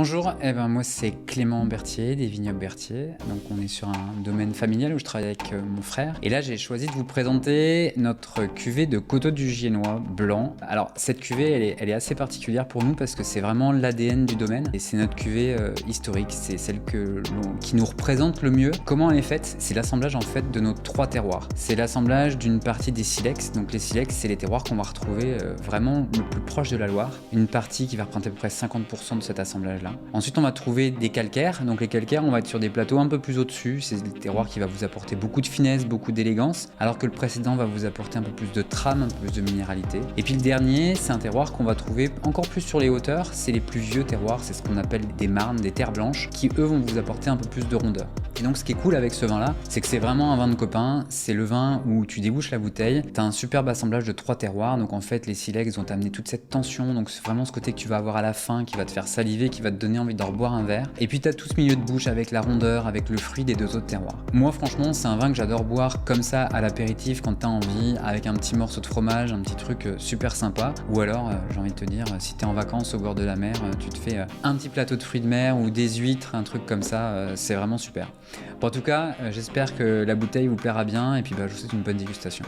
Bonjour, moi c'est Clément Berthier des Vignobles Berthier. Donc on est sur un domaine familial où je travaille avec mon frère. Et là j'ai choisi de vous présenter notre cuvée de Côteaux du Giennois blanc. Alors cette cuvée elle est assez particulière pour nous parce que c'est vraiment l'ADN du domaine. Et c'est notre cuvée historique, c'est celle qui nous représente le mieux. Comment elle est faite? C'est l'assemblage en fait de nos 3 terroirs. C'est l'assemblage d'une partie des silex. Donc les silex c'est les terroirs qu'on va retrouver vraiment le plus proche de la Loire. Une partie qui va représenter à peu près 50% de cet assemblage là. Ensuite on va trouver des calcaires, donc les calcaires on va être sur des plateaux un peu plus au-dessus, c'est le terroir qui va vous apporter beaucoup de finesse, beaucoup d'élégance, alors que le précédent va vous apporter un peu plus de trame, un peu plus de minéralité. Et puis le dernier, c'est un terroir qu'on va trouver encore plus sur les hauteurs, c'est les plus vieux terroirs, c'est ce qu'on appelle des marnes, des terres blanches, qui eux vont vous apporter un peu plus de rondeur. Et donc ce qui est cool avec ce vin là, c'est que c'est vraiment un vin de copain, c'est le vin où tu débouches la bouteille, t'as un superbe assemblage de 3 terroirs, donc en fait les silex vont t'amener toute cette tension, donc c'est vraiment ce côté que tu vas avoir à la fin, qui va te faire saliver, qui va te donner envie de reboire un verre. Et puis t'as tout ce milieu de bouche avec la rondeur, avec le fruit des 2 autres terroirs. Moi franchement c'est un vin que j'adore boire comme ça à l'apéritif quand t'as envie, avec un petit morceau de fromage, un petit truc super sympa. Ou alors j'ai envie de te dire, si t'es en vacances au bord de la mer, tu te fais un petit plateau de fruits de mer ou des huîtres, un truc comme ça, c'est vraiment super. Bon, en tout cas j'espère que la bouteille vous plaira bien et puis je vous souhaite une bonne dégustation.